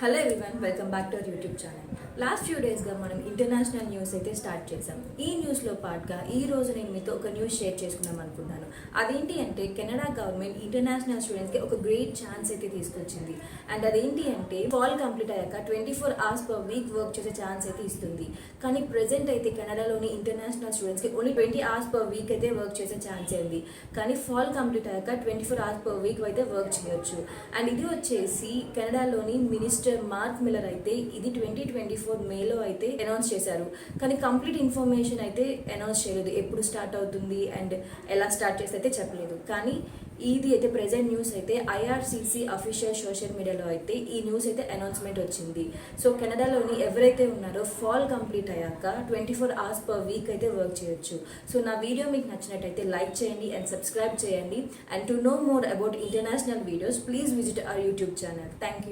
Hello everyone, welcome back to our YouTube channel. Last few డేస్గా మనం international news అయితే start చేసాం. ఈ న్యూస్లో పాటుగా ఈ రోజు నేను మీతో ఒక న్యూస్ షేర్ చేసుకుందాం అనుకుంటున్నాను. అదేంటి అంటే కెనడా గవర్నమెంట్ ఇంటర్నేషనల్ స్టూడెంట్స్కి ఒక గ్రేట్ ఛాన్స్ అయితే తీసుకొచ్చింది. అండ్ అదేంటి అంటే ఫాల్ కంప్లీట్ అయ్యాక 24 hours per week వర్క్ చేసే ఛాన్స్ అయితే ఇస్తుంది. కానీ ప్రెజెంట్ అయితే కెనడాలోని ఇంటర్నేషనల్ స్టూడెంట్స్కి ఓన్లీ 20 hours per week అయితే వర్క్ చేసే ఛాన్సే ఉంది. కానీ ఫాల్ కంప్లీట్ అయ్యాక 24 hours per week అయితే వర్క్ చేయొచ్చు. అండ్ ఇది వచ్చేసి కెనడాలోని మినిస్టర్ మార్క్ మిల్లర్ అయితే ఇది 2024 మేలో అయితే అనౌన్స్ చేశారు. కానీ కంప్లీట్ ఇన్ఫర్మేషన్ అయితే అనౌన్స్ చేయలేదు, ఎప్పుడు స్టార్ట్ అవుతుంది అండ్ ఎలా స్టార్ట్ చేస్తే అయితే చెప్పలేదు. కానీ ఇది అయితే ప్రెజెంట్ న్యూస్ అయితే ఐఆర్సీసీ అఫీషియల్ సోషల్ మీడియాలో అయితే ఈ న్యూస్ అయితే అనౌన్స్మెంట్ వచ్చింది. సో కెనడాలోని ఎవరైతే ఉన్నారో ఫాల్ కంప్లీట్ అయ్యాక 24 hours per week అయితే వర్క్ చేయొచ్చు. సో నా వీడియో మీకు నచ్చినట్టయితే లైక్ చేయండి అండ్ సబ్స్క్రైబ్ చేయండి. And to know more about international videos please visit our YouTube channel. Thank you.